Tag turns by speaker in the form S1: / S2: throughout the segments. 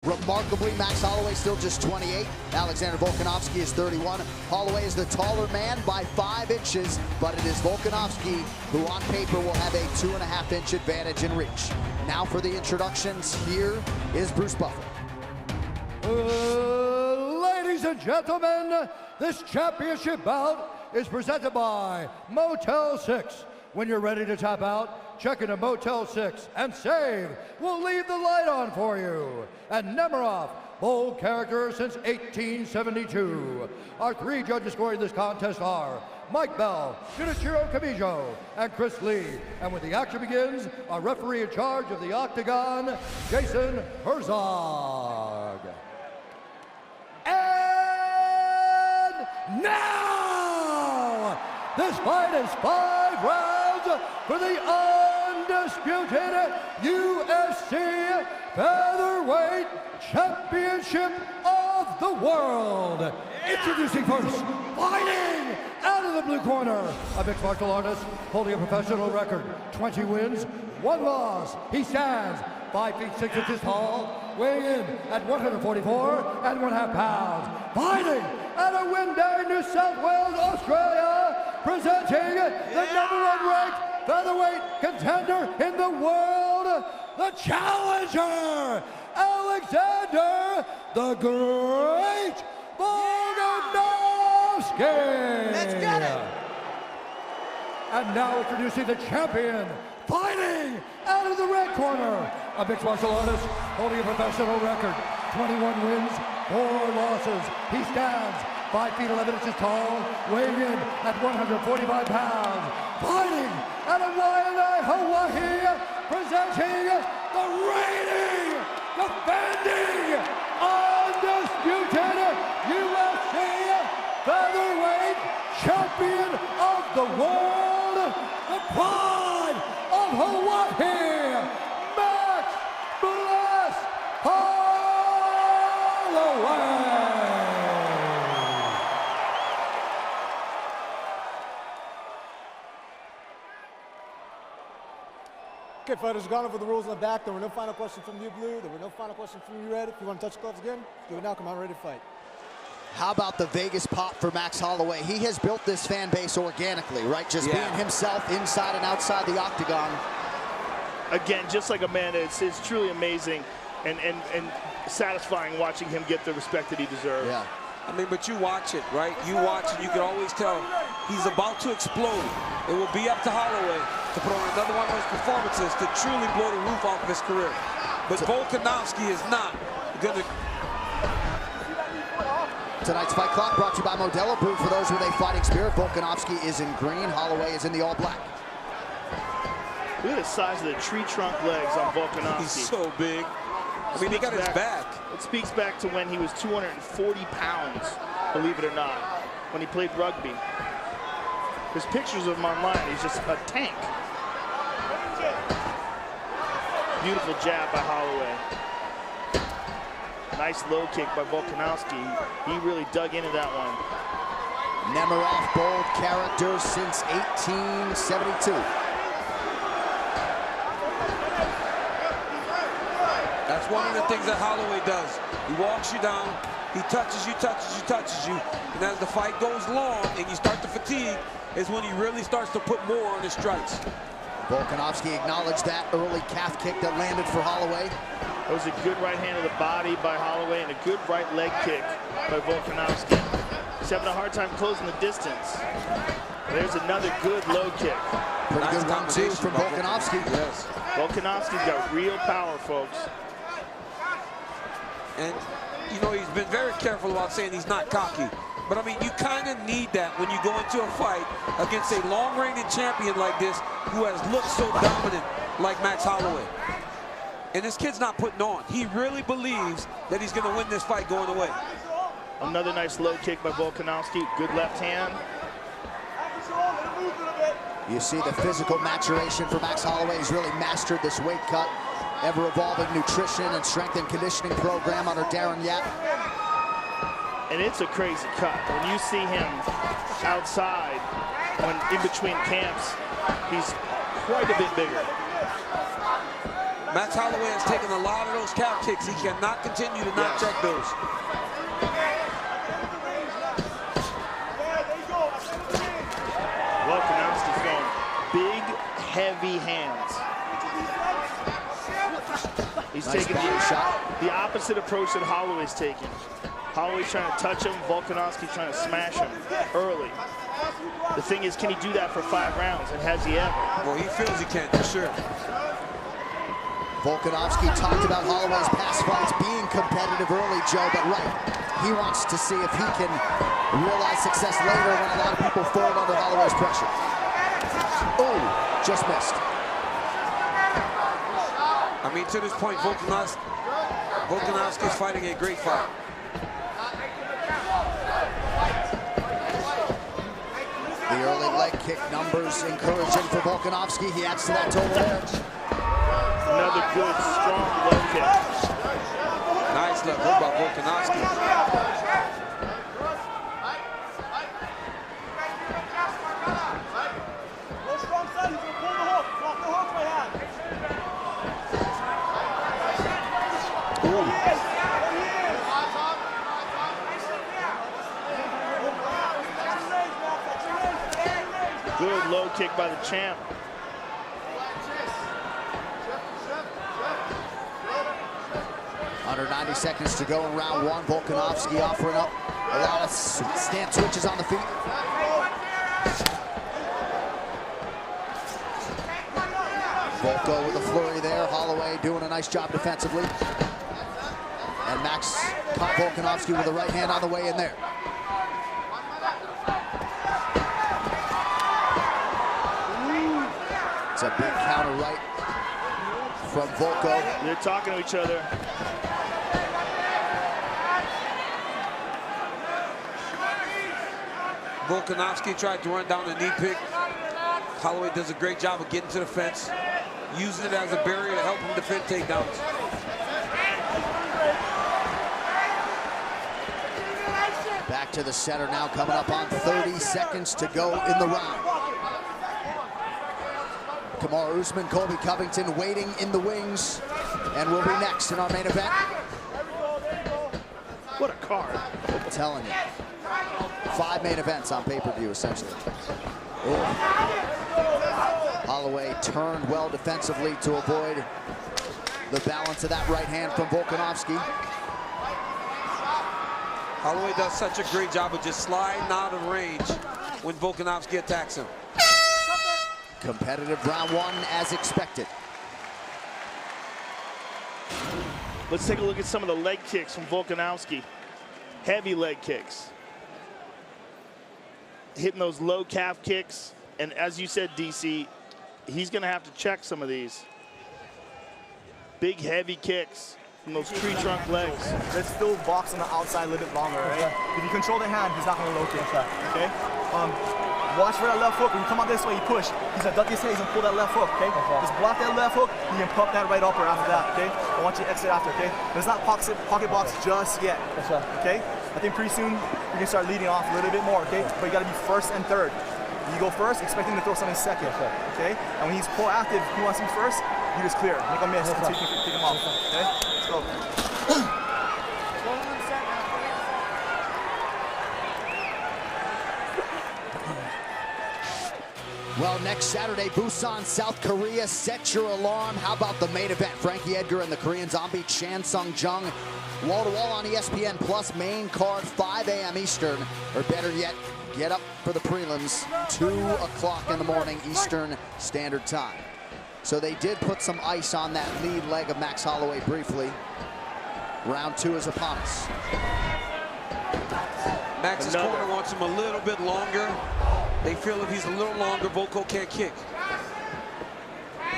S1: Remarkably, Max Holloway still just 28. Alexander Volkanovski is 31. Holloway is the taller man by 5 inches, but it is Volkanovski who on paper will have a 2.5-inch advantage in reach. Now for the introductions, here is Bruce Buffer.
S2: Ladies and gentlemen, this championship bout is presented by Motel 6. When you're ready to tap out, check into Motel 6 and save. We'll leave the light on for you. And Nemiroff, bold character since 1872. Our 3 judges scoring this contest are Mike Bell, Junichiro Kamijo, and Chris Lee. And when the action begins, our referee in charge of the Octagon, Jason Herzog. And now, this fight is 5 rounds for the undisputed UFC Featherweight Championship of the World. Introducing first, fighting out of the blue corner, a mixed martial artist holding a professional record, 20 wins, 1 loss. He stands 5 feet 6 inches tall, weighing in at 144.5 pounds. Fighting out of Windang, New South Wales, Australia, presenting the #1 ranked featherweight contender in the world, the challenger, Alexander the Great Volkanovski.
S3: Let's get it.
S2: And now introducing the champion, fighting out of the red corner, a mixed martial artist holding a professional record, 21 wins, 4 losses. He stands 5 feet 11 inches tall, weighing in at 145 pounds. Fighting out of Waianae, Hawaii, presenting the reigning, defending, undisputed UFC featherweight champion of the world, the pride of Hawaii, Max Bless Holloway.
S4: Okay, fighters, gone over the rules in the back. There were no final questions from you, Blue. There were no final questions from you, Red. If you want to touch gloves again, do it now. Come out ready to fight.
S1: How about the Vegas pop for Max Holloway? He has built this fan base organically, right? Just being himself inside and outside the octagon.
S5: Again, just like Amanda, it's truly amazing and satisfying watching him get the respect that he deserves.
S3: Yeah. I mean, but you watch it, right? You watch it, you can always tell he's about to explode. It will be up to Holloway to put on another one of those performances to truly blow the roof off of his career. But Volkanovski is not going to.
S1: Tonight's fight clock brought to you by Modelo Brew. For those with a fighting spirit, Volkanovski is in green, Holloway is in the all black.
S5: Look at the size of the tree trunk legs on Volkanovski.
S3: He's so big. I mean, he got his back.
S5: It speaks back to when he was 240 pounds, believe it or not, when he played rugby. There's pictures of him online. He's just a tank. Beautiful jab by Holloway. Nice low kick by Volkanovski. He really dug into that one.
S1: Nemiroff, bold character since 1872.
S3: That's one of the things that Holloway does. He walks you down, he touches you, touches you, touches you. And as the fight goes long and you start to fatigue, is when he really starts to put more on his strikes.
S1: Volkanovski acknowledged that early calf kick that landed for Holloway.
S5: That was a good right hand of the body by Holloway and a good right leg kick by Volkanovski. He's having a hard time closing the distance. There's another good low kick.
S1: Pretty good one, too, from Volkanovski.
S3: Yes.
S5: Volkanovski's got real power, folks.
S3: And, you know, he's been very careful about saying he's not cocky. But, I mean, you kind of need that when you go into a fight against a long-reigning champion like this who has looked so dominant like Max Holloway. And this kid's not putting on. He really believes that he's going to win this fight going away.
S5: Another nice low kick by Volkanovski. Good left hand.
S1: You see the physical maturation for Max Holloway. He's really mastered this weight cut. Ever-evolving nutrition and strength and conditioning program under Darren Yap.
S5: And it's a crazy cut. When you see him outside, when in between camps, he's quite a bit bigger.
S3: Max Holloway has taken a lot of those calf kicks. He cannot continue to not check those.
S5: Volkanovski throwing big, heavy hands. He's taking the opposite approach that Holloway's taking. Holloway's trying to touch him, Volkanovski trying to smash him early. The thing is, can he do that for 5 rounds, and has he ever?
S3: Well, he feels he can, for sure.
S1: Volkanovski talked about Holloway's past fights being competitive early, Joe, but he wants to see if he can realize success later when a lot of people fold under Holloway's pressure. Oh, just missed.
S3: I mean, to this point, Volkanovski is fighting a great fight.
S1: The early leg kick numbers encouraging for Volkanovski. He adds to that total edge.
S5: Another good, strong low kick.
S3: Nice left hook by Volkanovski.
S5: Good low kick by the champ.
S1: Under 90 seconds to go in round 1. Volkanovski offering up a lot of stance switches on the feet. Volko with a flurry there. Holloway doing a nice job defensively. And Max caught Volkanovski with a right hand on the way in there. It's a big counter right from Volko.
S5: They're talking to each other.
S3: Volkanovski tried to run down a knee pick. Holloway does a great job of getting to the fence, using it as a barrier to help him defend takedowns.
S1: Back to the center now, coming up on 30 seconds to go in the round. Kamaru Usman, Colby Covington waiting in the wings, and will be next in our main event.
S5: What a card.
S1: I'm telling you. 5 main events on pay-per-view, essentially. Ooh. Holloway turned well defensively to avoid the balance of that right hand from Volkanovski.
S3: Holloway does such a great job of just sliding out of range when Volkanovski attacks him.
S1: Competitive round 1 as expected.
S5: Let's take a look at some of the leg kicks from Volkanovski. Heavy leg kicks. Hitting those low calf kicks. And as you said, DC, he's going to have to check some of these. Big, heavy kicks from those tree trunk legs.
S6: Let's still box on the outside a little bit longer, right? If you control the hand, he's not going to low kick, okay? Watch for that left hook. When you come out this way, you push. He's going to duck his head, he's going to pull that left hook, okay? Just block that left hook, you can pump that right upper after that, okay? I want you to exit after, okay? But it's not pocket box just yet, okay? I think pretty soon we can start leading off a little bit more, okay? But you got to be first and third. You go first, expect him to throw something second, okay? And when he's proactive, he wants to be first, you just clear. Make a miss until you can pick him off, okay? Let's go.
S1: Well, next Saturday, Busan, South Korea. Set your alarm. How about the main event? Frankie Edgar and the Korean Zombie Chan Sung Jung. Wall-to-wall on ESPN Plus. Main card, 5 a.m. Eastern. Or better yet, get up for the prelims, 2 o'clock in the morning Eastern Standard Time. So they did put some ice on that lead leg of Max Holloway briefly. Round 2 is upon us.
S3: Max's corner wants him a little bit longer. They feel if he's a little longer, Volko can't kick.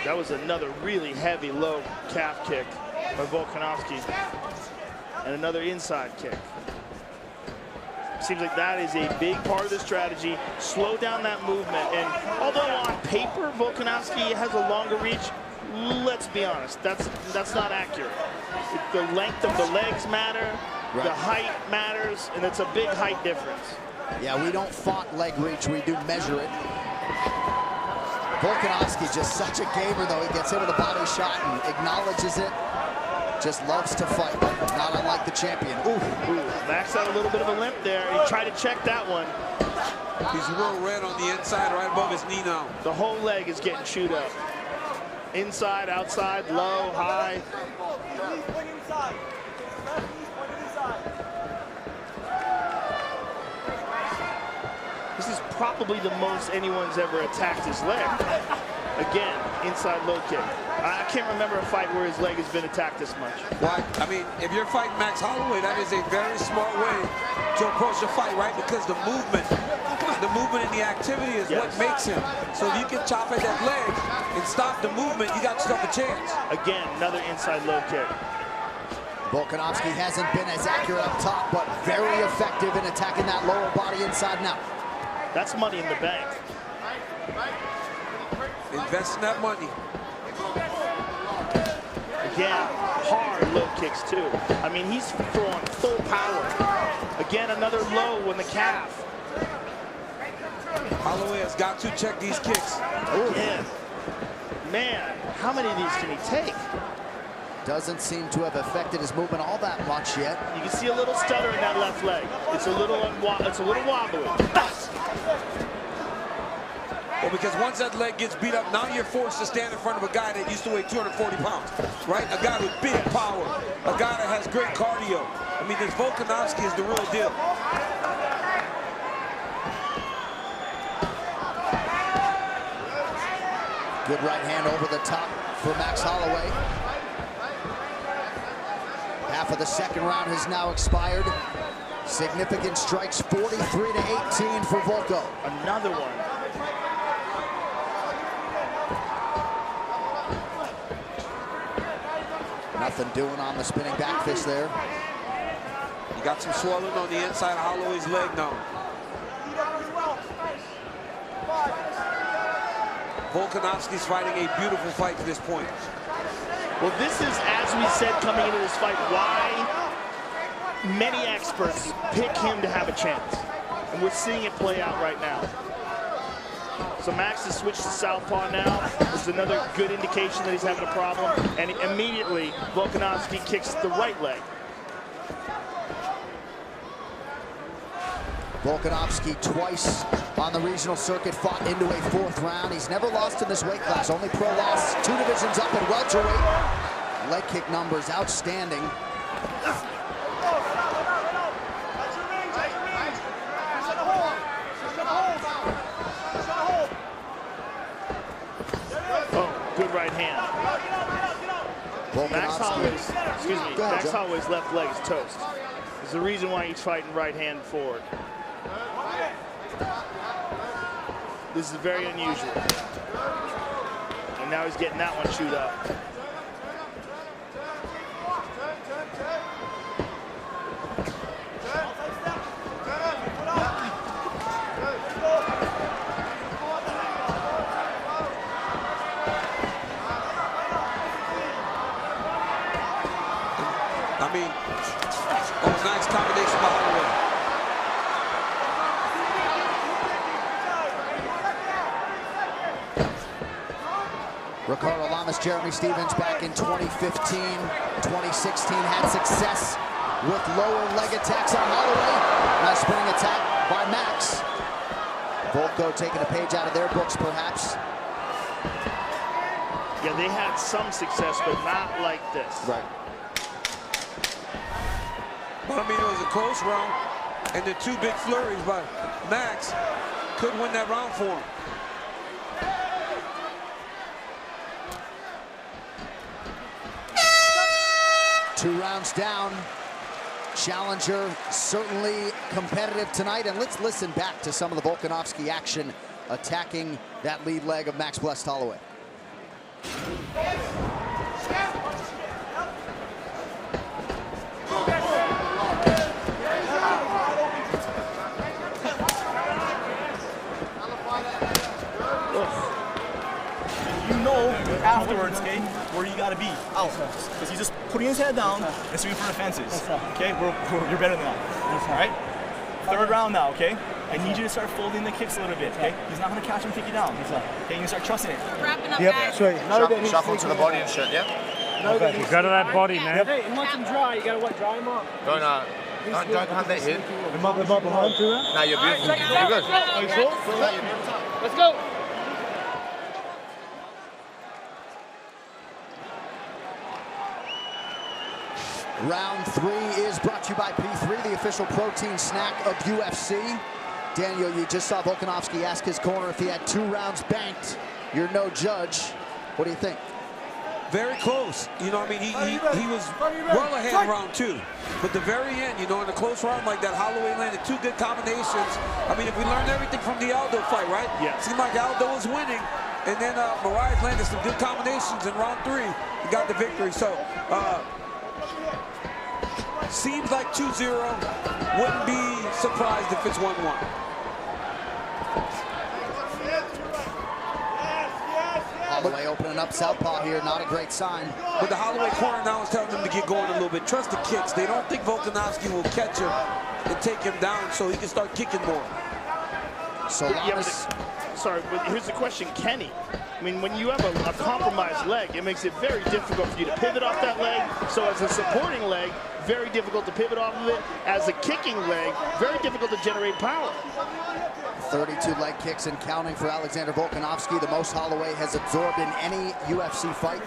S5: That was another really heavy low calf kick by Volkanovski. And another inside kick. Seems like that is a big part of the strategy. Slow down that movement. And although on paper, Volkanovski has a longer reach, let's be honest, that's not accurate. The length of the legs matter, the height matters, and it's a big height difference.
S1: Yeah, we don't font leg reach, we do measure it. Volkanovski just such a gamer, though. He gets hit with a body shot and acknowledges it. Just loves to fight, not unlike the champion. Ooh.
S5: Max had a little bit of a limp there. He tried to check that one.
S3: He's real red on the inside, right above his knee now.
S5: The whole leg is getting chewed up. Inside, outside, low, high. This is probably the most anyone's ever attacked his leg. Again, inside low kick. I can't remember a fight where his leg has been attacked this much.
S3: Why? I mean, if you're fighting Max Holloway, that is a very smart way to approach the fight, right? Because the movement and the activity is what makes him. So if you can chop at that leg and stop the movement, you got yourself a chance.
S5: Again, another inside low kick.
S1: Volkanovski hasn't been as accurate up top, but very effective in attacking that lower body inside and out.
S5: That's money in the bank.
S3: Invest in that money.
S5: Again, hard low kicks too. I mean, he's throwing full power. Again, another low in the calf.
S3: Holloway has got to check these kicks.
S5: Again. Man, how many of these can he take?
S1: Doesn't seem to have affected his movement all that much yet.
S5: You can see a little stutter in that left leg. It's a little wobbly.
S3: Well, because once that leg gets beat up, now you're forced to stand in front of a guy that used to weigh 240 pounds, right? A guy with big power, a guy that has great cardio. I mean, this Volkanovski is the real deal.
S1: Good right hand over the top for Max Holloway. Half of the second round has now expired. Significant strikes, 43-18 for Volko.
S5: Another one.
S1: Nothing doing on the spinning back fist there.
S3: You got some swelling on the inside of Holloway's leg now. Volkanovski's fighting a beautiful fight to this point.
S5: Well, this is, as we said coming into this fight, why many experts pick him to have a chance. And we're seeing it play out right now. So Max has switched to southpaw now. This is another good indication that he's having a problem. And immediately, Volkanovski kicks the right leg.
S1: Volkanovski twice on the regional circuit, fought into a fourth round. He's never lost in this weight class, only pro loss, 2 divisions up at welterweight. Leg kick numbers outstanding.
S5: Oh, good right hand. Max Holloway's left leg is toast. There's a reason why he's fighting right hand forward. This is very unusual. And now he's getting that one chewed up.
S3: I mean, that was a nice combination by Holloway.
S1: Ricardo Lamas, Jeremy Stevens back in 2015, 2016 had success with lower leg attacks on Holloway. Nice spinning attack by Max. Volko taking a page out of their books, perhaps.
S5: Yeah, they had some success, but not like this.
S1: Right.
S3: But I mean, it was a close round, and the 2 big flurries by Max could win that round for him.
S1: Two rounds down. Challenger certainly competitive tonight. And let's listen back to some of the Volkanovski action attacking that lead leg of Max Blessed Holloway.
S6: Afterwards, okay, where you gotta be out, because he's just putting his head down and swinging for the fences. Okay, you're better than that. All right. 3rd round now, okay. I need you to start folding the kicks a little bit, okay? He's not going to catch him, take you down. Okay, you start trusting it.
S7: Wrapping up,
S4: Yep,
S7: guys.
S4: sweet.
S8: Shuffle to the body and shit, yeah?
S4: Okay.
S9: You go to that body, man.
S10: Hey, he wants him dry. You gotta what? Dry him up.
S8: Don't have that here.
S4: The mop behind too, man?
S8: No, you're beautiful. You're good.
S4: Are you sure?
S10: Let's go.
S1: Round 3 is brought to you by P3, the official protein snack of UFC. Daniel, you just saw Volkanovski ask his corner if he had 2 rounds banked. You're no judge. What do you think?
S3: Very close. You know, I mean, he was well ahead in round 2. But the very end, you know, in a close round like that, Holloway landed 2 good combinations. I mean, if we learned everything from the Aldo fight, right?
S5: Yeah.
S3: Seemed like Aldo was winning. And then Moraes landed some good combinations in round 3. He got the victory. So, seems like 2-0. Wouldn't be surprised if it's 1-1.
S1: Holloway opening up southpaw here, not a great sign.
S3: But the Holloway corner now is telling him to get going a little bit. Trust the kicks. They don't think Volkanovski will catch him and take him down so he can start kicking more.
S1: So
S5: Sorry, but here's the question, can he? I mean, when you have a compromised leg, it makes it very difficult for you to pivot off that leg. So as a supporting leg, very difficult to pivot off of it. As a kicking leg, very difficult to generate power.
S1: 32 leg kicks and counting for Alexander Volkanovski, the most Holloway has absorbed in any UFC fight.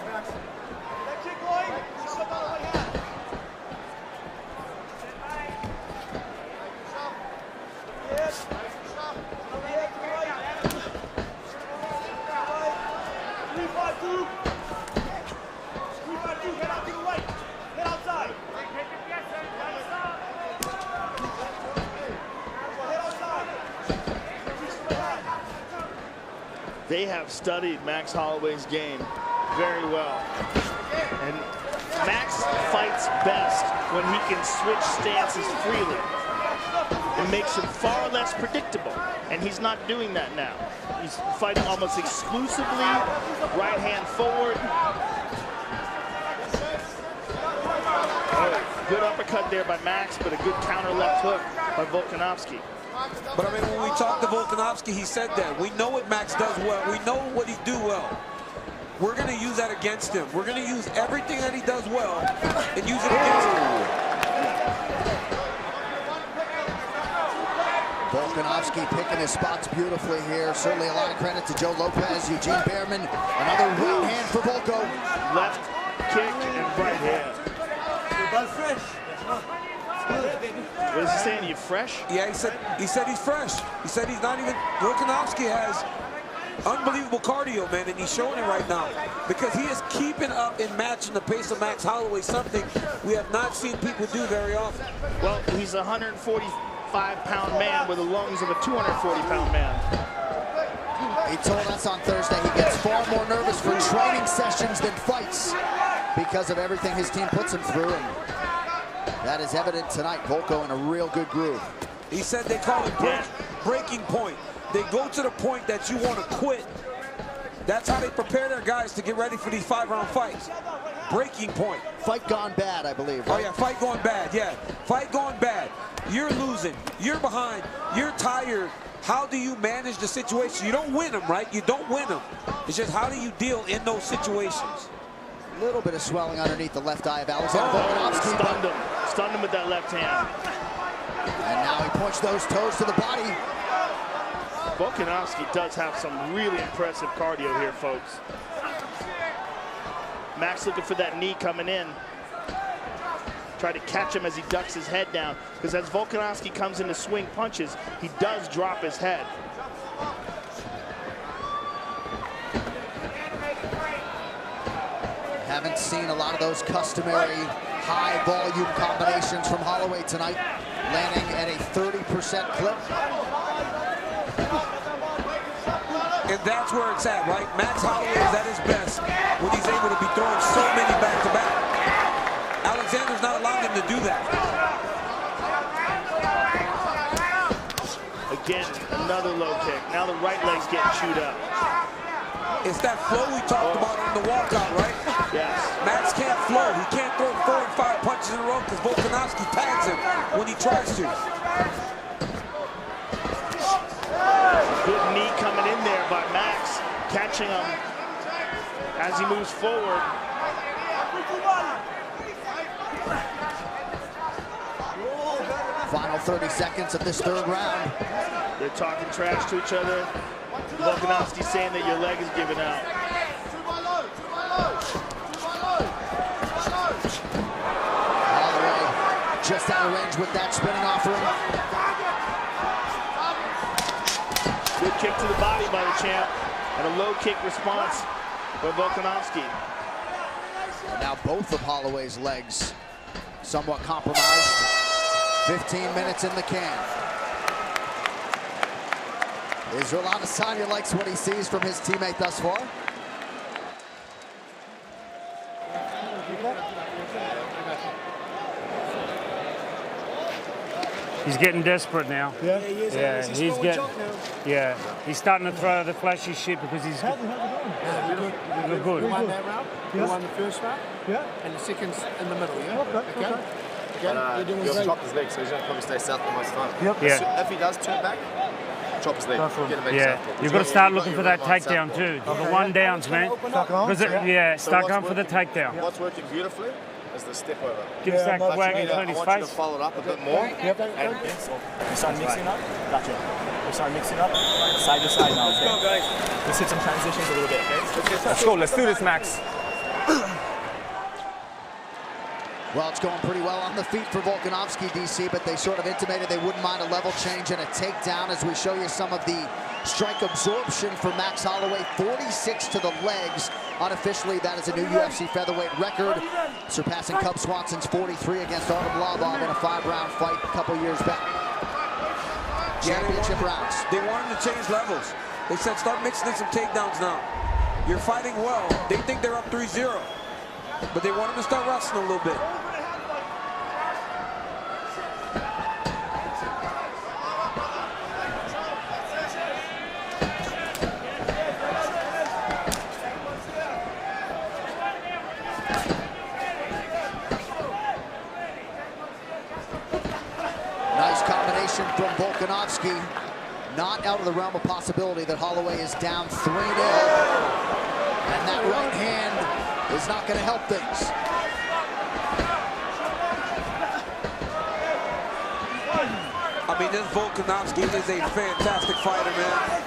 S5: They have studied Max Holloway's game very well. And Max fights best when he can switch stances freely. It makes him far less predictable, and he's not doing that now. He's fighting almost exclusively right hand forward. Oh, good uppercut there by Max, but a good counter left hook by Volkanovski.
S3: But I mean, when we talked to Volkanovski, he said that. We know what Max does well. We know what he do well. We're going to use that against him. We're going to use everything that he does well and use it against him.
S1: Volkanovski picking his spots beautifully here. Certainly a lot of credit to Joe Lopez, Eugene Behrman. Another right hand for Volko.
S5: Left kick and right hand. What is he saying? You fresh?
S3: Yeah, he said he's fresh. He said he's not even. Volkanovski has unbelievable cardio, man, and he's showing it right now because he is keeping up and matching the pace of Max Holloway, something we have not seen people do very often.
S5: Well, he's a 145-pound man with the lungs of a 240-pound man.
S1: He told us on Thursday he gets far more nervous for training sessions than fights because of everything his team puts him through. And that is evident tonight. Volko in a real good groove.
S3: He said they call it breaking point. They go to the point that you want to quit. That's how they prepare their guys to get ready for these 5-round fights. Breaking point.
S1: Fight gone bad, I believe, right?
S3: Oh, yeah, fight going bad, yeah. Fight going bad. You're losing. You're behind. You're tired. How do you manage the situation? You don't win them, right? You don't win them. It's just how do you deal in those situations?
S1: A little bit of swelling underneath the left eye of Alexander Volkanovski.
S5: Stunned him with that left hand.
S1: And now he punched those toes to the body.
S5: Volkanovski does have some really impressive cardio here, folks. Max looking for that knee coming in. Try to catch him as he ducks his head down. Because as Volkanovski comes in to swing punches, he does drop his head.
S1: Haven't seen a lot of those customary high volume combinations from Holloway tonight, landing at a 30% clip.
S3: And that's where it's at, right? Max Holloway is at his best when he's able to be throwing so many back-to-back. Alexander's not allowing him to do that.
S5: Again, another low kick. Now the right leg's getting chewed up.
S3: It's that flow we talked about on the walkout, right?
S5: Yes.
S3: Max can't flow. He can't throw 4 and 5 punches in a row because Volkanovski tags him when he tries to.
S5: Good knee coming in there by Max, catching him as he moves forward.
S1: Final 30 seconds of this third round.
S5: They're talking trash to each other. Volkanovski saying that your leg is giving out.
S1: Holloway just out of range with that spinning offering.
S5: Good kick to the body by the champ, and a low kick response by Volkanovski.
S1: Now both of Holloway's legs somewhat compromised. 15 minutes in the can. Israel Adesanya likes what he sees from his teammate thus far.
S7: He's getting desperate now.
S4: Yeah, he is.
S7: Yeah, he's getting. Yeah, he's starting to throw the flashy shit because he's.
S4: How's it going?
S7: We're good.
S10: We won that round. We won the first round.
S4: Yeah.
S10: And the second's in the middle, yeah?
S4: Okay.
S10: You're doing
S6: He'll
S10: great.
S6: chop his leg, so he's going to probably stay south for most of the time.
S4: Yep.
S7: Yeah.
S6: If he does turn back, chop his leg.
S4: Go for him.
S6: Get him back
S7: Yeah,
S6: southpaw.
S7: you've got to start looking for that takedown too. The one downs, man.
S4: Start going?
S7: Yeah,
S6: So
S7: start
S6: what's
S7: going for the
S6: working-
S7: takedown.
S6: What's working beautifully is the step over.
S7: Give us that
S4: but
S7: whack
S6: I
S7: in his
S6: want you to
S7: face.
S6: follow it up a bit more.
S4: Yep.
S6: And we start mixing up. Gotcha. We start mixing up. Side to side now. Let's go, guys. Let's hit some transitions a little bit, okay? Let's go. Let's do this, Max.
S1: Well, it's going pretty well on the feet for Volkanovski, DC, but they sort of intimated they wouldn't mind a level change and a takedown as we show you some of the strike absorption for Max Holloway. 46 to the legs. Unofficially, that is a new UFC featherweight record, surpassing Cub Swanson's 43 against Artem Lobov in a 5-round fight a couple years back. Championship rounds.
S3: They wanted to change levels. They said, start mixing in some takedowns now. You're fighting well. They think they're up 3-0. But they want him to start wrestling a little bit.
S1: Nice combination from Volkanovski. Not out of the realm of possibility that Holloway is down 3-0. And that right hand is not going to help things.
S3: I mean, this Volkanovski is a fantastic fighter, man.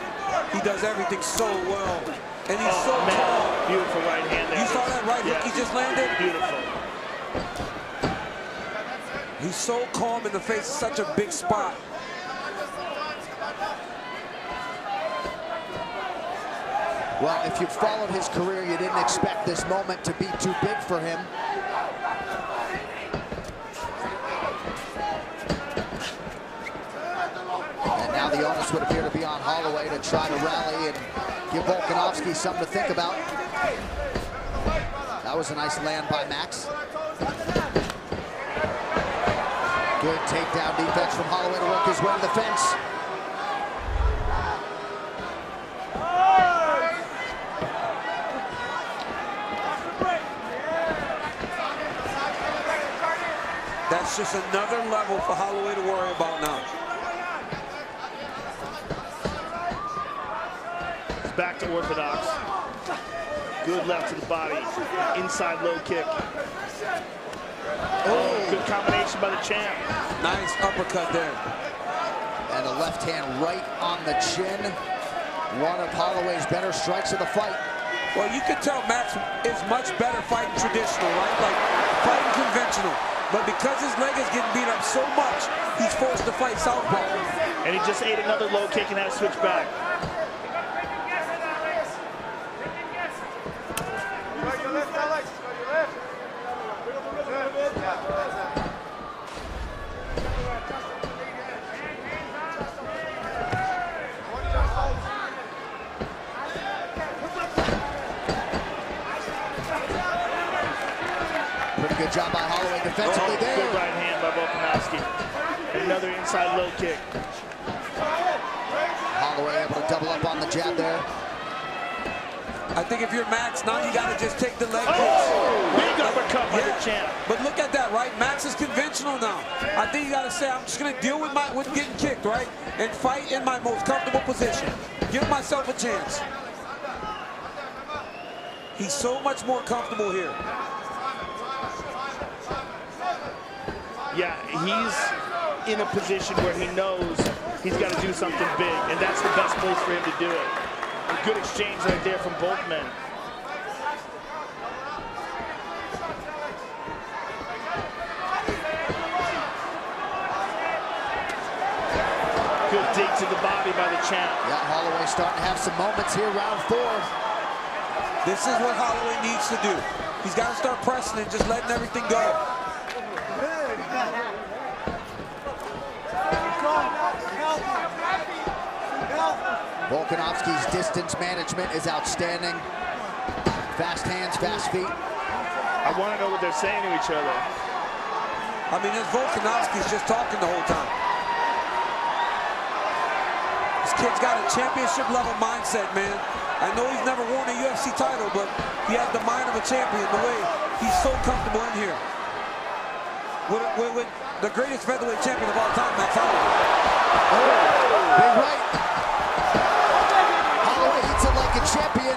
S3: He does everything so well. And he's so calm.
S5: Beautiful right hand there.
S3: You saw that right hook he just landed?
S5: Beautiful.
S3: He's so calm in the face of such a big spot.
S1: Well, if you followed his career, you didn't expect this moment to be too big for him. And now the onus would appear to be on Holloway to try to rally and give Volkanovski something to think about. That was a nice land by Max. Good takedown defense from Holloway to work his way to the fence.
S3: That's just another level for Holloway to worry about now.
S5: He's back to orthodox. Good left to the body. Inside low kick. Oh, good combination by the champ.
S3: Nice uppercut there.
S1: And a left hand right on the chin. One of Holloway's better strikes of the fight.
S3: Well, you can tell Max is much better fighting traditional, right? Like fighting conventional. But because his leg is getting beat up so much, he's forced to fight southpaw.
S5: And he just ate another low kick and had to switch back.
S1: Pretty good job by Holloway defensively there.
S5: Good right hand by Volkanovski. Another inside low kick.
S1: Holloway able to double up on the jab there.
S3: I think if you're Max, now you got to just take the leg kicks.
S5: Oh, big uppercut by the champ.
S3: But look at that, right? Max is conventional now. I think you got to say, I'm just going to deal with getting kicked, right? And fight in my most comfortable position. Give myself a chance. He's so much more comfortable here.
S5: Yeah, he's in a position where he knows he's got to do something big, and that's the best place for him to do it. A good exchange right there from both men. Good dig to the body by the champ.
S1: Yeah, Holloway starting to have some moments here, round 4.
S3: This is what Holloway needs to do. He's got to start pressing and just letting everything go.
S1: Volkanovski's distance management is outstanding. Fast hands, fast feet.
S5: I want to know what they're saying to each other.
S3: I mean, this Volkanovski's just talking the whole time. This kid's got a championship level mindset, man. I know he's never won a UFC title, but he has the mind of a champion, the way he's so comfortable in here. With the greatest featherweight champion of all time, Max Holloway.
S1: Oh, big right. Holloway hits it like a champion.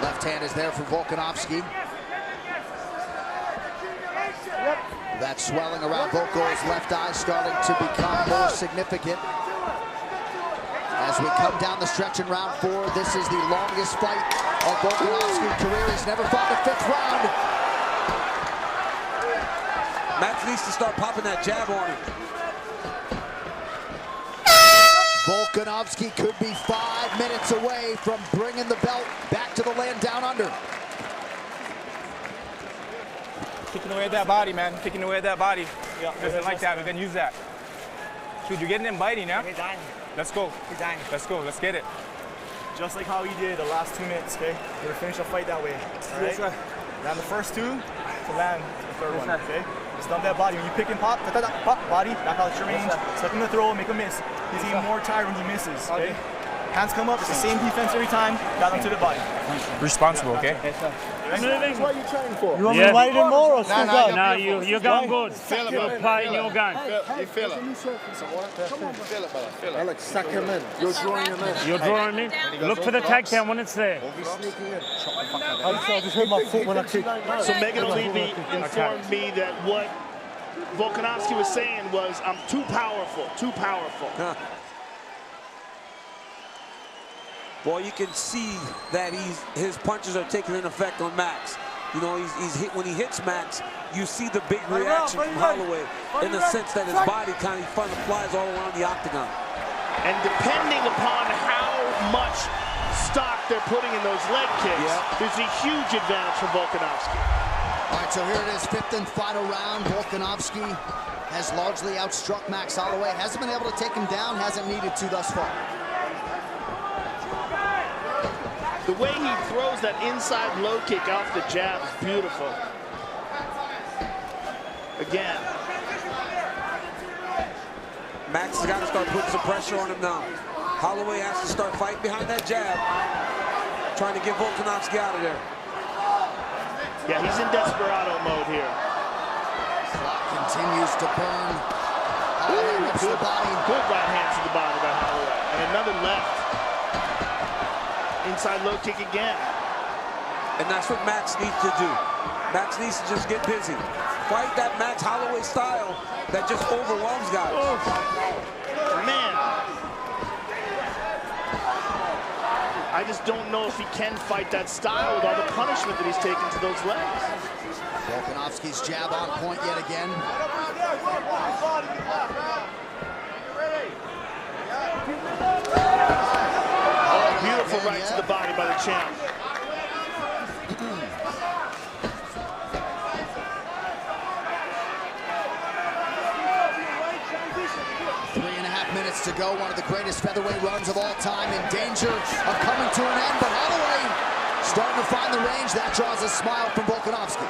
S1: Left hand is there for Volkanovski. That swelling around Volko's left eye starting to become more significant. As we come down the stretch in round 4, this is the longest fight of Volkanovski's career. He's never fought the 5th round.
S3: Max needs to start popping that jab on him.
S1: Volkanovski could be 5 minutes away from bringing the belt back to the land down under.
S6: Kicking away at that body, man. Kicking away at that body. Yeah, doesn't like that. We're gonna use that. Dude, you're getting him biting now. Let's go. Let's go. Let's get it.
S9: Just like how he did the last 2 minutes, okay? We're gonna finish the fight that way. All right? Land the first 2 to land the 3rd one, okay? Stomp that body. When you pick and pop, pop, body, back out your range. Step him to throw, make him miss. He's even more tired when he misses, okay? Hands come up, it's the same defense every time. Got him to the body.
S6: Responsible, okay?
S10: That's what you're training for.
S2: You want me to wait him more or still go?
S7: No, you're going good.
S8: Feel it,
S7: You're
S8: brother.
S7: playing your game.
S8: You feel it. Feel it, brother. Feel it.
S10: Alex, suck him in. You're drawing him in.
S7: You're drawing in. Look for the takedown when it's there.
S2: I just hurt my foot when I kicked.
S5: So Megan O'Leary informed me that what Volkanovski was saying was, I'm too powerful, too powerful.
S3: Boy, you can see that his punches are taking an effect on Max. You know, he's hit when he hits Max. You see the big reaction from Holloway in the sense that his body kind of flies all around the octagon.
S5: And depending upon how much stock they're putting in those leg kicks, there's a huge advantage for Volkanovski.
S1: All right, so here it is, 5th and final round. Volkanovski has largely outstruck Max Holloway. Hasn't been able to take him down, hasn't needed to thus far.
S5: The way he throws that inside low kick off the jab is beautiful. Again.
S3: Max has got to start putting some pressure on him now. Holloway has to start fighting behind that jab, trying to get Volkanovski out of there.
S5: Yeah, he's in desperado mode here.
S1: Clock continues to burn. Holloway rips the body.
S5: Good right hand to the body by Holloway. And another left. Inside low kick again.
S3: And that's what Max needs to do. Max needs to just get busy. Fight that Max Holloway style that just overwhelms guys.
S5: Oh, man. I just don't know if he can fight that style with all the punishment that he's taken to those legs.
S1: Volkanovski's jab on point yet again.
S5: Beautiful right to the body by the champ.
S1: 3.5 minutes to go. One of the greatest featherweight runs of all time, in danger of coming to an end. But Holloway starting to find the range. That draws a smile from Volkanovski.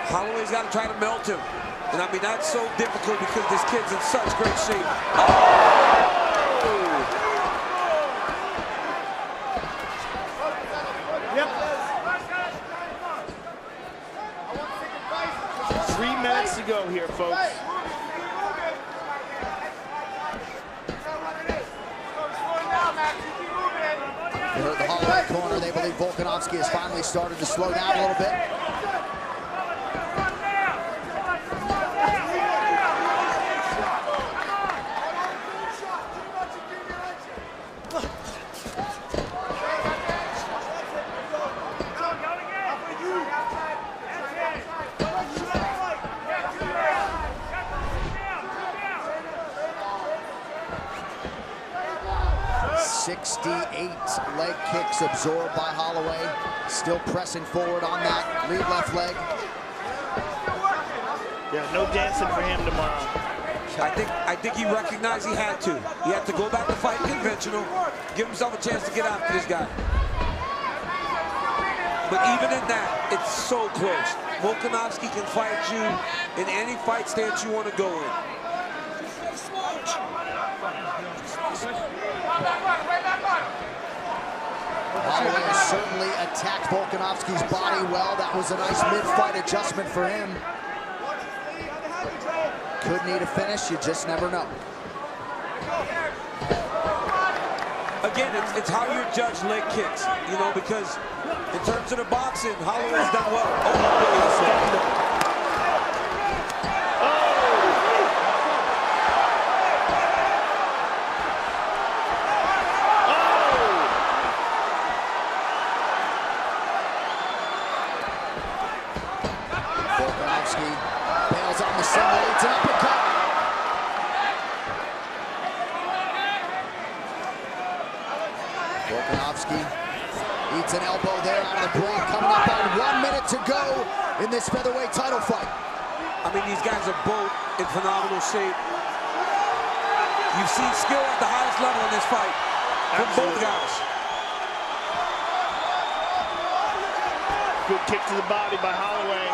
S3: Holloway's got to try to melt him. And I mean, that's so difficult because this kid's in such great shape. Oh!
S5: Yep. 3 minutes to go here, folks.
S1: You heard the Holloway corner. They believe Volkanovski has finally started to slow down a little bit. Leg kicks absorbed by Holloway. Still pressing forward on that lead left leg.
S5: Yeah, no dancing for him tomorrow.
S3: I think he recognized he had to. He had to go back to fight conventional, give himself a chance to get after this guy. But even in that, it's so close. Volkanovski can fight you in any fight stance you want to go in.
S1: Holloway has certainly attacked Volkanovski's body well. That was a nice mid-fight adjustment for him. Could need a finish, you just never know.
S3: Again, it's how you judge leg kicks, you know, because in terms of the boxing, Holloway's done well. Oh,
S1: bails on the single, eats an uppercut. Volkanovski eats an elbow there out of the break, coming up on 1 minute to go in this featherweight title fight.
S3: I mean, these guys are both in phenomenal shape. You've seen skill at the highest level in this fight from both guys.
S5: Good kick to the body by Holloway.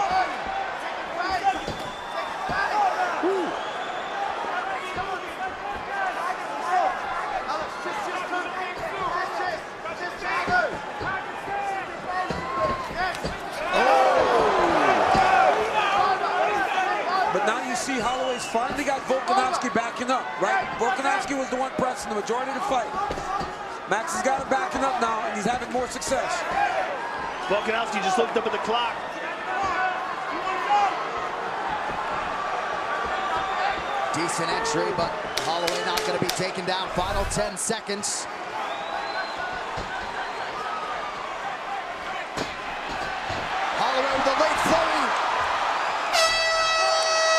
S3: But now you see Holloway's finally got Volkanovski backing up, right? Volkanovski was the one pressing the majority of the fight. Max has got him backing up now, and he's having more success.
S5: Volkanovski just looked up at the clock.
S1: Decent entry, but Holloway not going to be taken down. Final 10 seconds. Holloway with a late flurry.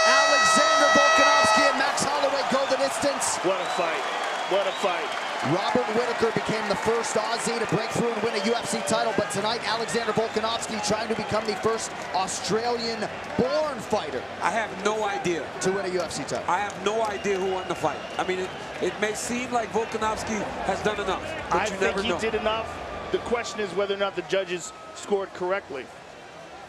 S1: Alexander Volkanovski and Max Holloway go the distance.
S5: What a fight. What a fight.
S1: Robert Whittaker became the first Aussie to break through and win a UFC title, but tonight Alexander Volkanovski trying to become the first Australian-born fighter.
S3: I have no idea.
S1: To win a UFC title.
S3: I have no idea who won the fight. I mean, it may seem like Volkanovski has done enough, but you never know.
S5: I think he did enough. The question is whether or not the judges scored correctly.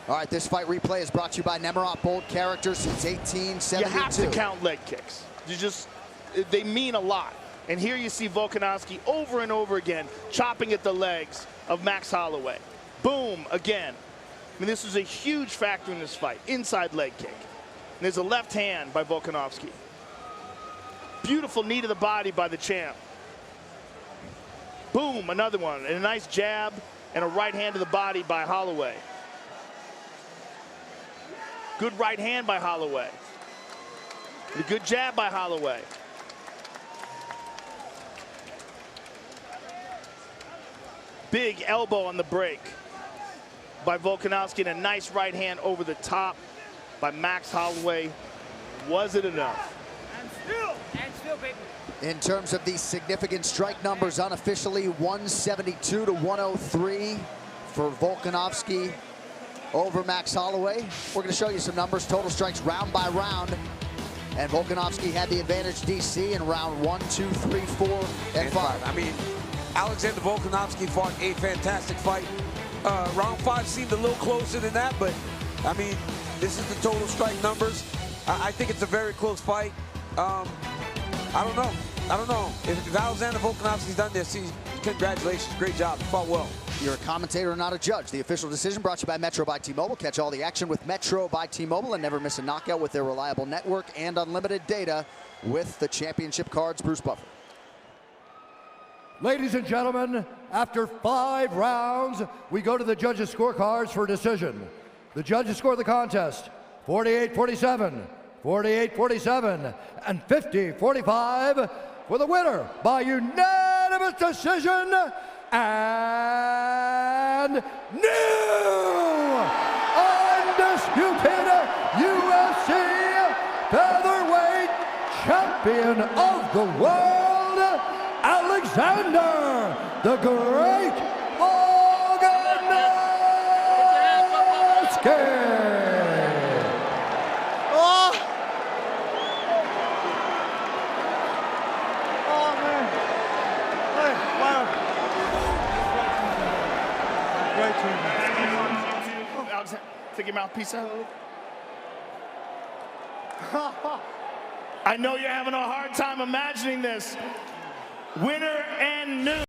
S1: All right, this fight replay is brought to you by Nemiroff Bold Character since 1872.
S5: You have to count leg kicks. They mean a lot. And here you see Volkanovski over and over again chopping at the legs of Max Holloway. Boom, again. I mean, this was a huge factor in this fight. Inside leg kick. And there's a left hand by Volkanovski. Beautiful knee to the body by the champ. Boom, another one. And a nice jab and a right hand to the body by Holloway. Good right hand by Holloway. A good jab by Holloway. Big elbow on the break by Volkanovski and a nice right hand over the top by Max Holloway. Was it enough?
S11: And still, baby.
S1: In terms of the significant strike numbers, unofficially 172 to 103 for Volkanovski over Max Holloway. We're going to show you some numbers, total strikes round by round. And Volkanovski had the advantage, DC, in round 1, 2, 3, 4, and 5.
S3: I mean, Alexander Volkanovski fought a fantastic fight. Round 5 seemed a little closer than that, but I mean, this is the total strike numbers. I think it's a very close fight. I don't know. If Alexander Volkanovski's done this, congratulations, great job, fought well.
S1: You're a commentator, not a judge. The official decision brought to you by Metro by T-Mobile. Catch all the action with Metro by T-Mobile and never miss a knockout with their reliable network and unlimited data with the championship cards. Bruce Buffer.
S2: Ladies and gentlemen, after 5 rounds, we go to the judges' scorecards for decision. The judges score the contest 48-47, 48-47, and 50-45 for the winner by unanimous decision and new undisputed UFC featherweight champion of the world, Alexander the Great Volkanovski.
S5: Take your mouthpiece out. I know you're having a hard time imagining this. Winner